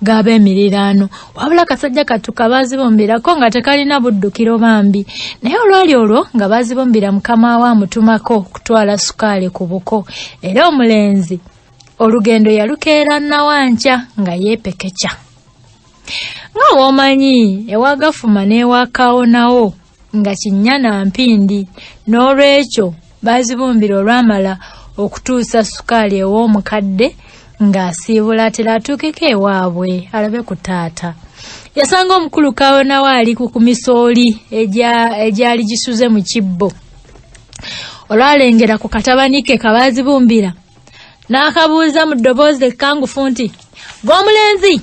g'ab'emiriraano. Wabula kasajja katuka bazibumbirako nga tekalina buddukiro bambi naye olwali olwo nga bazibumbira mukama we amutumako kutwala sukaali ku buko era omulenzi olugendo yalukeera Nawankya nga yeepekeca. Nga womanyi ewa Gafuma n'ewa Kawonawo nga Kinnyana mpindi n'olwekyo bazibumbira olwamala okutuusa sukaali ew'omukadde ng'asiibula atuukeko ewaabwe alabe ku taata. Yasanga omukulu Kawonawo ali ku misooli egyali gisuze mu kibbo. Olwalengera ku katabani ke kabazibumbira n'akabuuza mu ddoboozi ekkangufu nti gw'omulenzi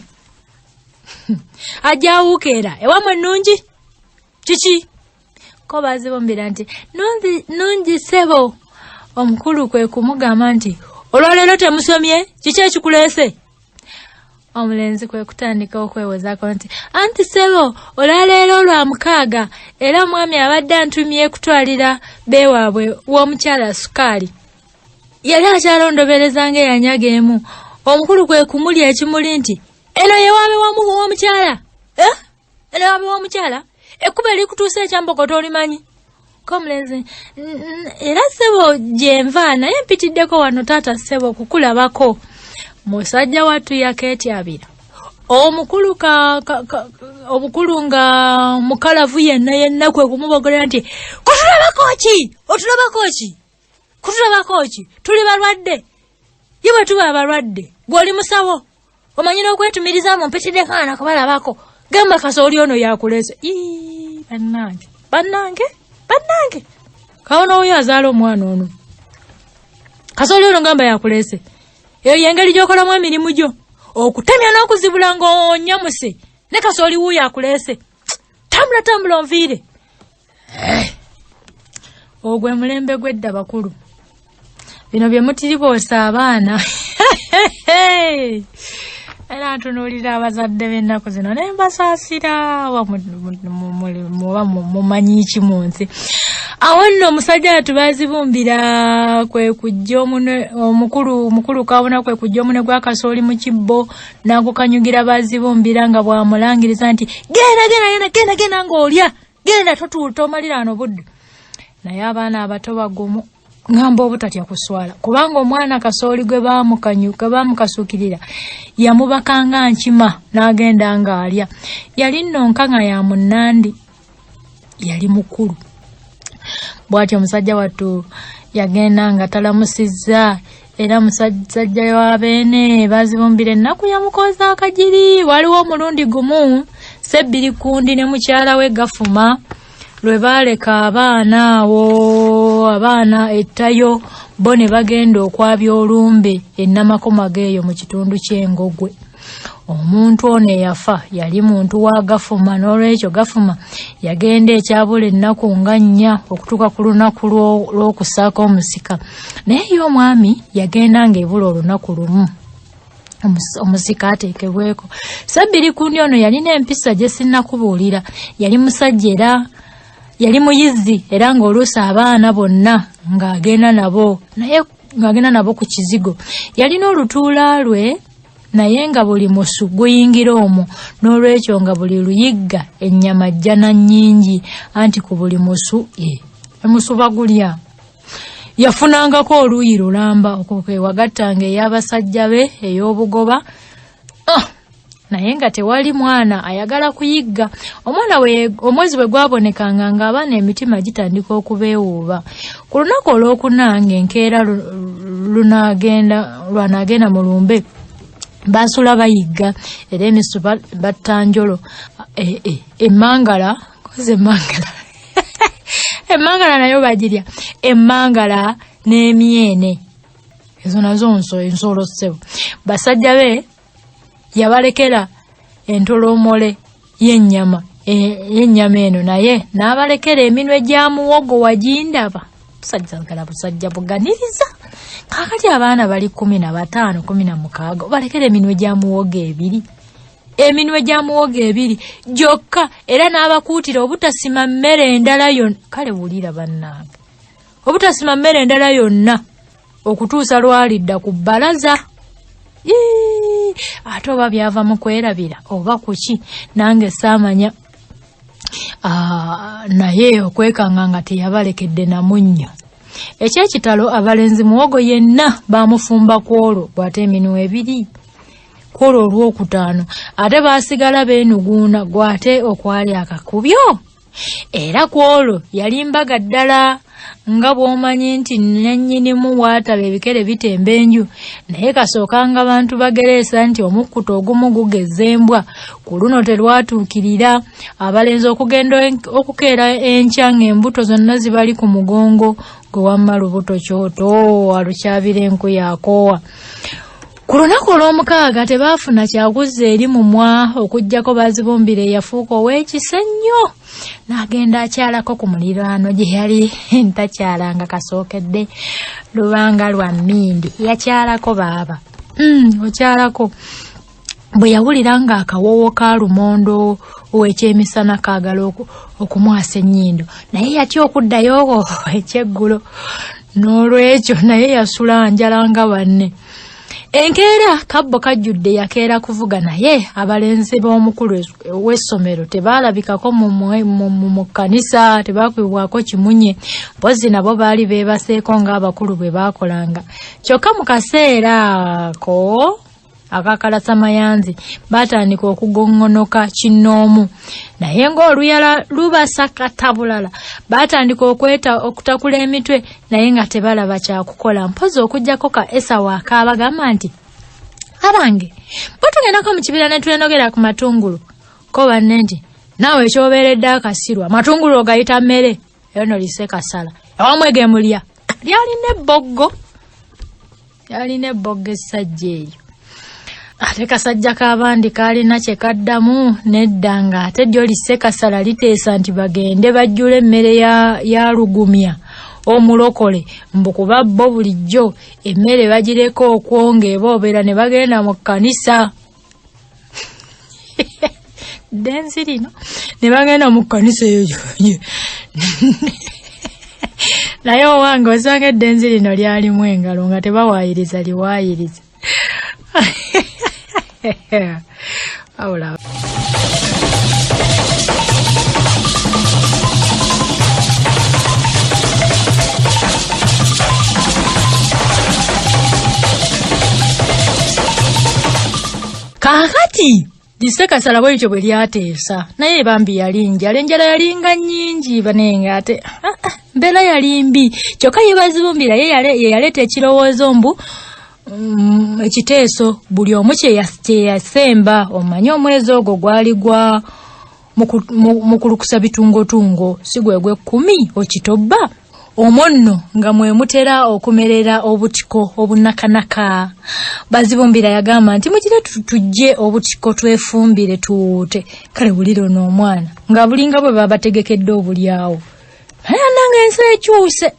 ajja awuukeera ewamwe ennungi kiki? Ko bazibumbira nti nungi ssebo. Omukulu kwe kumugamba nti olwaleero temusomye kiki ekikuleese? Omulenzi kwe kutandika okwewozaako nti anti ssebo olwaleero lwa mukaaga era omwami abadde antumye kutwalira beewaabwe w'omukyala sukaali. Yali akyalondoberezanga eyanyaga emu. Omukulu kwe kumulya ekimuli nti eno yewaabe w'omukyala? Eno yewaabe w'omukyala? Ekkuba erikutuusa ekyambokoto olimanyi? Ko omulenzi era ssebo gyenva naye mpitiddeko wano taata ssebo okukulabako. Musajja wattu yakeetyabira. Omukulu nga mukalavu yenna kwe kumubogolera nti kutulabako ki? Otulabako ki? Kutulabako ki? Tuli balwadde. Ye bwe tuba abalwadde gw'oli musawo omanyi n'okwetumiriza mu mpitiddeko ana kubalabako. Gamba kasooli ono yakuleese. Bannange Kawonawo oyo azaala omwana ono. Kasooli ono ngamba yakuleese. Eyo y'engeri gy'okolamu emirimu gyo. Okutemya n'okuzibula ng'onyamuse. Ne kasooli wuuyo akuleese. Tambula onviire. Ogwe mulembe gw'edda bakulu. Bino bye mutiriboosa abaana. Era ntunuulira abazadde b'ennaku zino ne mbasaasira mumanyi ki mu nsi. Awo nno omusajja atubazibumbira kwe kujja omukulu Kawonawo kwe kujja omune gwa kasooli mu kibbo n'agukanyugira bazibumbira nga bwamulangiriza nti genda ng'olya genda tomaliraano budde. Naye abaana abato bagumu ngamba obutatya kuswala kubanga omwana kasooli gwe baamukasuukirira yamubakanga nkima n'agenda ng'alya. Yali nnonka nga ya munnandi yali mukulu. Bw'atyo omusajja wattu yagenda nga talamusizza era musajja wa beene bazibumbira ennaku yamukoza akajiri. Waliwo omulundi gumu Sebbiri Kundi ne mukyala we Gafuma lwe baaleka abaana ettayo bo ne bagenda okwabya olumbe ennamakoma geeyo mu kitundu ky'Engogwe. Omuntu ono eyafa yali muntu wa Gafuma, n'olwekyo Gafuma yagenda ekyabula ennaku nga 4 okutuuka ku lunaku lw'okusaako omusika, naye ye omwami yagenda ng'ebula olunaku lumu omusika ateekebweko. Sabbiri kundi ono yalina empisa gye sinnakubuulira. Yali musajja era yali muyizi, era ng'oluusi abaana bonna ng'agenda nabo, naye ng'agenda nabo ku kizigo. Yalina olutuula lwe, naye nga buli musu guyingira omwo, n'olwekyo nga buli luyigga ennyama jjana nnyingi, anti ku buli musu emusu bagulya. Yafunangako oluuyi lulamba okwewagattanga ey'abasajja be ey'obugoba, naye nga tewali mwana ayagala kuyigga. Omwezi bwe gwabonekanga ng'abaana emitima gitandika okubeewuuba. Ku lunaku olwokuna ng'enkeera lwanagenda mu lumbe, basula bayigga era emisu battanjolo. Emmangala emmangala nayo bagirya, emmangala n'emyene, ezo nazo ensolo ssebo. Basajja be yabalekera entolomole y'ennyama eno, naye n'abalekera eminwe gya muwogo. Wagindaba busajja buganiriza. Kakati abaana bali 15, 16, balekera eminwe gya muwogo 2, eminwe gya muwogo 2 gyokka, era n'abakuutira obutasima mmere endala yonna. Kale wulira bannange, obutasima mmere endala yonna okutuusa lwalidda ku bbalaza. Ate oba byava mu kwerabira oba kuki nange saamanya. Naye okwekanga nga teyabalekedde na munnyo. Ekyekitalo abalenzi muwogo yenna bamufumba kwolwo bw'ate eminwe 2 kwolwo olwokutaano, ate baasigala beenuguuna gwate okwali akakubyo. Era kwolwo yali mbaga ddala, nga bw'omanyi nti nannyinimu waataba ebikere bitemba enju, naye kasookanga abantu bagereesa nti omukkuto ogumu gugezza embwa. Ku luno terwatuukirira. Abalenzi okugenda okukeera enkya ng'embuto zonna zibali ku mugongo, gwe wamma lubuto kyoto alukyabira enku yakoowa. Ku lunaku olw'omukaaga tebaafuna kyakuzza eri mumwa, okuggyako bazibumbire eyafuuka ow'ekisa ennyo, n'agenda akyalako ku muliraano gye yali takyalanga kasookedde lubanga lwa mmindi. Yakyalako baaba, okyalako. Bwe yawulira ng'akawoowo ka lumondo ow'ekyemisana kaagala okumwasa ennyindo, naye yatya okuddayo ekyeggulo, n'olwekyo naye yasula njala nga banne. Enkeera kabbo kajjudde yakeera kuvuga, naye abalenzi b'omukulu w'essomero tebaalabikako mu kkanisa, tebaakubibwako kimunye. Mpozi nabo baali beebaseeko ng'abakulu bwe baakolanga. Kyokka mu kaseera ako akakalasamayanzi baatandika okugongonoka kinnoomu, naye ng'oluyala lubasakata bulala baatandika okutakula emitwe, naye nga tebalaba kyakukola. Mpozi okuggyako ka Esawa akaabagamba nti, abange bwe tugendako mu kibira ne tulenogera ku matungulu, ko banne nti naawe ekyobeeredde akasirwa matungulu ogayita mmere, eyo no lise kasala ewamwegemulya. Yalina ebboggo essajja eyo. Ate kasajja k'abandi kaalina kye kaddamu, nedda nga ate ddyo lisse kasala liteesa nti bagende bajjula emmere ya lugumya omulokole, mbu kuba bo bulijjo emmere bagireko okwonga eboobeera ne bagenda mu kkanisa. Denzi lino ne bagenda mu kkanisa eyo. Naye owange osanga eddenzi lino lyalimu engalo nga tebawaayiriza liwaayiriza. Hola. Kakati lisekasala bwekyo bwe lyateesa, naye bambi yali njala, enjala yalinga nnyingi banenga, ate mbeera yali mbi. Kyokka ye bazibumbira ye yaleeta ekirowoozo mbu ekiteeso buli omu kye yasemba. Omanyi omwezi ogwo gwali gwa mukulukusa bitungotungo, si gwe 10 okitobba. omonno nga mwe mutera okumerera obutiko obunakanaka. Bazibumbira yagamba nti mugire tujje obutiko twefumbire tuute. Kale buliro n'omwana nga bulinga bwe babategekedde obulyawo. Nange ensi ekyuse.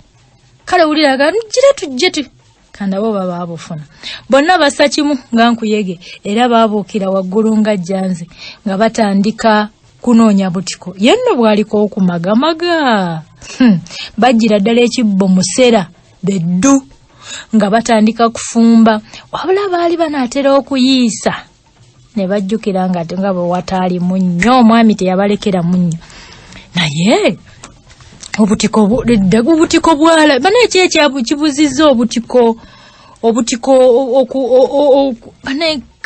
Kale bulira ga mugire tujje kanda bo baba abufuna. Bonna bassa kimu nga nkuyege era babuukira waggulu nga jjanze nga batandika kunoonya butiko. Yenno bwaliko okumagamaga. Bajjira ddala ekibbo musera beddu nga batandika kufumba. Wabula baali banaatera okuyiisa ne bajjukira nga bwe wataali munnyo, omwami teyabalekera munnyo. Naye obutiko bwala bana ekyekyabu kibuzizza obutiko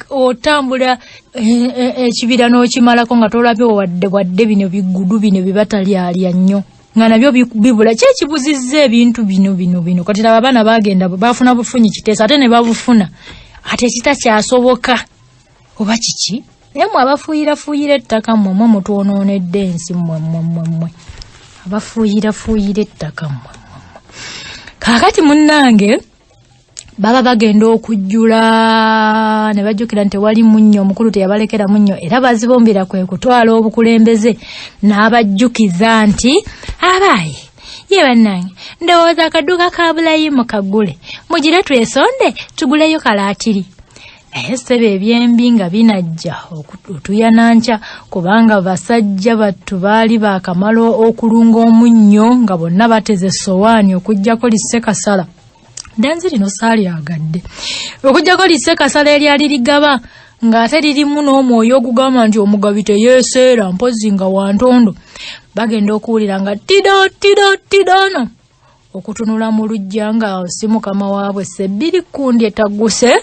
otambula ekibira n'okimalako nga tolabye wadde bino bigudu bino bibatalyalya nnyo nga nabyo bibula. Kyekibuzizza ebintu bino kati laba abaana bagenda bafuna bufunyi kiteesa ate ne babufuna ate kitakyasoboka oba kiki. Naye mwe abafuuyira ettaka mmwe mutwonoonedde ensi mmwe abafuuyira ettaka mmwe. Kaakati munnange baba bagenda okujjula ne bajjukira nti wali munnyo omukulu teyabalekera munnyo era bazibumbira kwe kutwala obukulembeze n'abajjukiza nti abaayi ye bannange ndowooza akadduka ka Bulayimu kagule mugire twesonde tuguleyo kalaatiri. Naye ssebe ebyembi nga binajja okutuyananca kubanga basajja battu baali baakamala okulunga omunnyo nga bonna bateze sowaani okujjako Lissekasala. Denzi lino saali agadde okujjako Lissekasala eryali ligaba ng'ate lirimu n'omwoyo ogugamba nti omugabi teyeeseera mpozi nga wantondo. Bagenda okuwulira nga tidono okutunula mu lujja nga si mukama waabwe Sebbiri Kundi etagguse.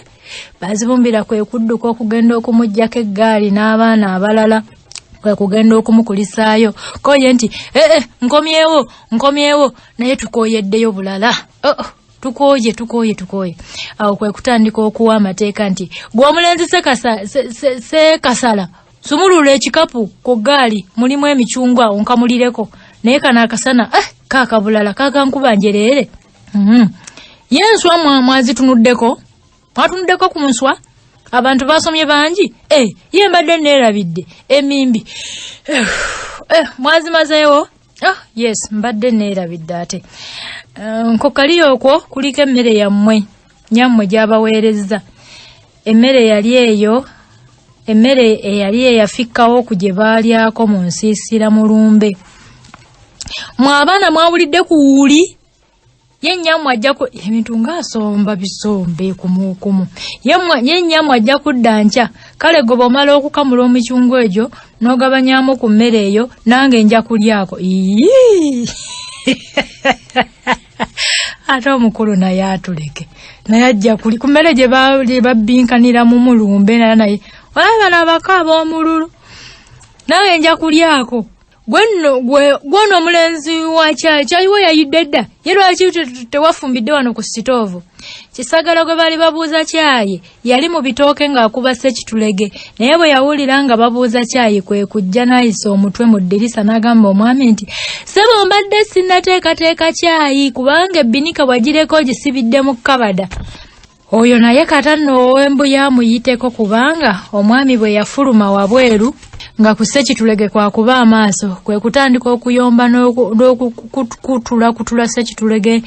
Bazibumbira kwe kudduka okugenda okumuggyako eggaali n'abaana abalala kwe kugenda okumukulisaayo koye nti nkomyewo naye tukooyeddeyo bulala. Tukooye. Awo kwe kutandika okuwa amateeka nti gwe omulenzi Sekasala sumulula ekikapu ku ggaali mulimu emicungwa onkamulireko naye kana akasana kaaka bulala kakankuba njereere. Yenswa mwazitunuddeko mwatunuddeko ku nswa abantu basomye bangi ye mbadde neerabidde emimbi mwazimazeewo. Yes mbadde neerabidde ate nkokali okwo kuliko emmere nyammwe gy'abaweerezza. Emmere eyali eyafikkawo ku gye baalyako mu nsiisira mulumbe. Mwe abaana mwawulidde ku wuli ye nyammwe ajja ku ebintu ng'asomba bisombe kumukumu ye nyammwe ajja kudda nkya. Kale gwe bw'omala okukamula omicungwa egyo n'ogabanyaamu ku mmere eyo nange nja kulyako. Ate omukulu naye atuleke naye ajja kuli ku mmere gye babbinkanira mu mulumbe naye olaba n'abaka ab'omululu nange nja kulyako. Gwono omulenzi wa kyayiwe yayidde dda ye lwaki tewafumbidde wano ku sitoovu. Kisagala gwe baali babuuza kyayi yali mu bitooke ng'akuba Ssekitulege naye bwe yawulira nga babuuza kyayi kwe kujja n'ayisa omutwe mu ddirisa n'agamba omwami nti ssebo mbadde sinnateekateeka kyayi kubanga ebbinika bwagireko gisibidde mu kabada. Oyo naye katanno ow'embuya amuyiteko kubanga omwami bwe yafuluma wabweru nga ku Ssekitulege kwakuba amaaso kwe kutandika okuyomba n'okukutula Ssekitulege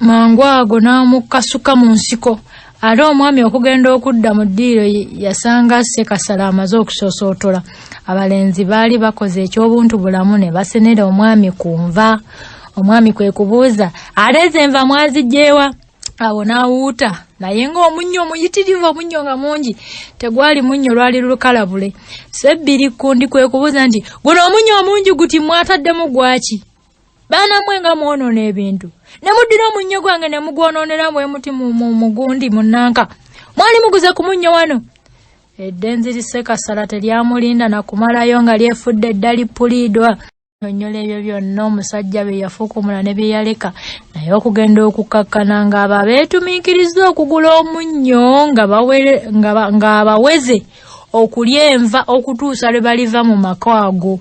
mangu ago n'amukasuka mu nsiko. Ate omwami okugenda okudda mu ddiiro yasanga Sekasala amaze okusosootola. Abalenzi baali bakoze eky'obuntu bulamu ne basenera omwami ku nva. Omwami kwe kubuuza ate enva mwaziggyeewa? Awo n'awuuta naye ng'omunnyo omuyitirivu omunnyo nga mungi tegwali munnyo lwali lukalabule. Sebbiri Kundi kwe kubuuza nti guno omunnyo omungi guti mwataddemu gwaki? Baana mmwe nga mwonoona ebintu ne muddira omunnyo gwange ne mugwonoonera bwe muti mu gundi munnanka mwali muguze ku munnyo wano. Eddenzi Lissekasala teryamulinda na kumalayo nga lyefudde edda lipuliidwa. Onnyola ebyo byonna omusajja bye yafukumula ne bye yaleka naye okugenda okukakkana ng'abo abeetumiikiriza okugula omunnyo ng'abaweze okulya enva okutuusa lwe baliva mu maka ago.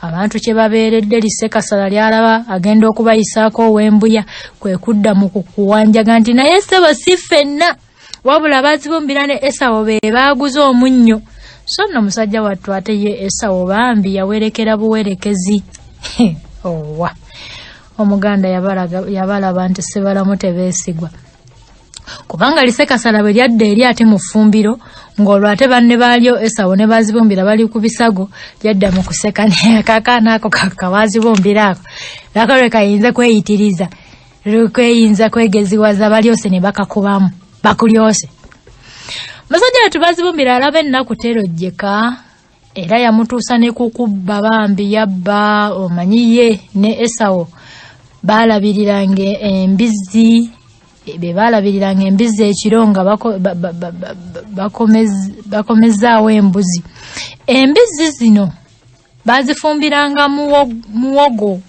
abantu kye babeeredde Lisekasala lyalaba agenda okubayisaako ow'embuya kwe kudda mu kuwanjaga nti naye ssebo si ffenna wabula bazibumbira ne Esawo be baaguza omunnyo. So nno musajja wattu ate ye Esawo bambi yawerekera buwerekezi. Owa Omuganda yabalaba nti sebalamu tebeesigwa. Kubanga Lisekasala bwe lyadda eri ate mu ffumbiro ng'olwo ate banne baalyo Esawo ne bazibumbira bali ku bisago lyadda mu kuseka ne akaakaana ako kabazibumbira ako lako lwe kayinza kweyitiriza lwekayinza kwegeziwaza balyose ne bakakubamu bakulyose. Musajja wetu bazibumbira alaba ennaku terojjeka era yamutuusa ne kukubba bambi yabba. Omanyi ye ne Esawo baalabiriranga embizzi be baalabiriranga embizzi ekiro nga bakomezaawo embuzi. Embizzi zino bazifumbiranga muwogo.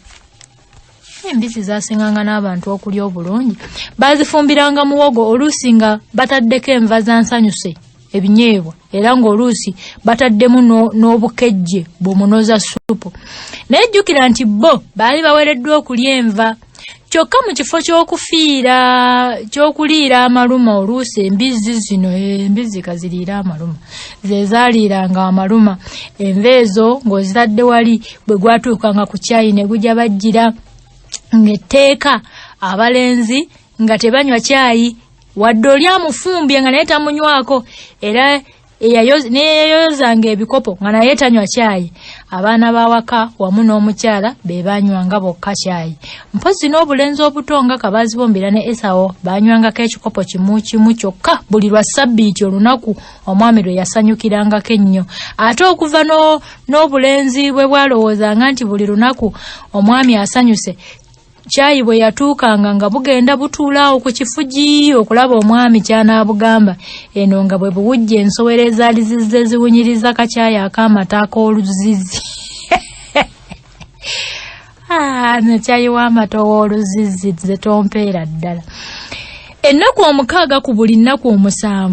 Embizzi zasinganga n'abantu okulya obulungi. Bazifumbiranga muwogo oluusi nga bataddeko enva za nsanyuse ebinyeebwa era ng'oluusi bataddemu n'obukejje bumunoza supu. Naye jjukira nti bo baali bawereddwa okulya enva. Kyokka mu kifo ky'okuliira amaluma oluusi embizzi zino embizzi kaziriira amaluma ze zaaliiranga amaluma. Enva ezo ng'ozitadde wali bwe gwatuukanga ku caayi ne gujja bajjira ng'etteeka abalenzi nga tebanywa caayi wadde oli amufumbye nga naye tamunywako era neyayozanga ebikopo nga naye tanywa caayi. Abaana bawaka wamu n'omukyala be banywanga bokka caayi. Mpozi n'obulenzi obuto nga kabazibumbira ne Esawo banywangako ekikopo kimu kimu kyokka buli lwa Ssabbiiti olunaku omwami lwe yasanyukirangako ennyo. Ate okuva n'obulenzi bwe bwalowoozanga nti buli lunaku omwami asanyuse, caayi bwe yatuukanga nga bugenda butuulaawo ku kifugi okulaba omwami kyanaabugamba. Eno nga bwe buwujja ensowera ezaali zizze ziwunyiriza kacaayi ak'amata ak'oluzizi. Caayi w'amata ow'oluzizi ze tompeera ddala. Ennaku 6 ku buli nnaku 7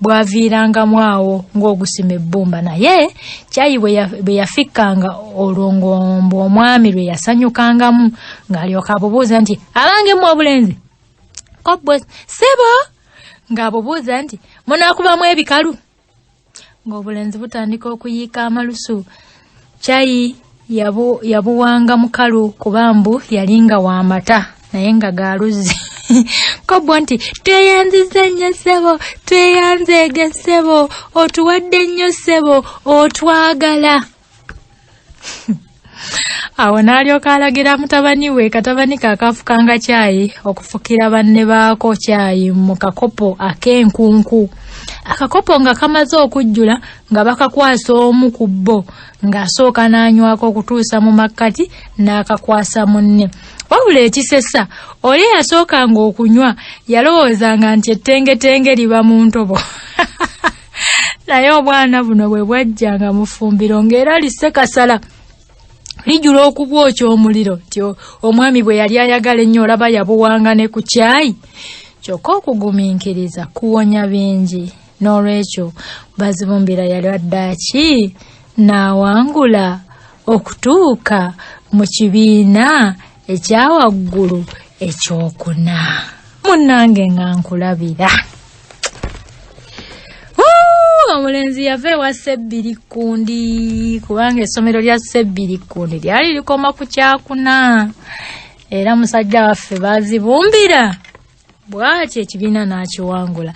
bwaviirangamu awo ng'ogusima ebbumba. Naye caayi bwe yafikkanga olwongombo omwami lwe yasanyukangamu ng'alyoka abubuuza nti abange mu obulenzi kobwe sebo ng'abubuuza nti munaakubamu ebikalu ng'obulenzi butandika okuyiika amalusu. Caayi yabuwanga mukalu kubambu yalinga w'amata naye nga gaaluzzi. Kobwa nti tweyanziza nnyo ssebo tweyanzeege ssebo otuwadde nnyo ssebo otwagala. Awo n'alyoka alagira mutabani we katabani kakafukanga caayi okufukira banne baako caayi mu kakopo ak'enkunku. Akakopo nga kamaze okujjula nga bakakwasa omu ku bo ng'asooka n'anywako okutuusa mu makkati n'akakwasa munne. Wabula ekisesa oli yasookanga okunywa yalowoozanga nti ettengetenge liba mu ntobo. Naye obwana buno bwe bwajjanga mu ffumbiro ng'era Lisekasala lijjula okubwokya omuliro nti omwami bwe yali ayagala ennyo olaba yabuwanga ne ku caayi. Kyokka okugumiikiriza kuwonya bingi. N'olwekyo bazibumbira yali addaaki n'awangula okutuuka mu kibiina ekyawaggulu ekyokuna. Munnange nga nkulabira. Omulenzi yava ewa Ssebbirikundi kubanga essomero lya Ssebbirikundi lyali likoma ku kyakuna era musajja waffe bazibumbira bw'atyo ekibiina n'akiwangula.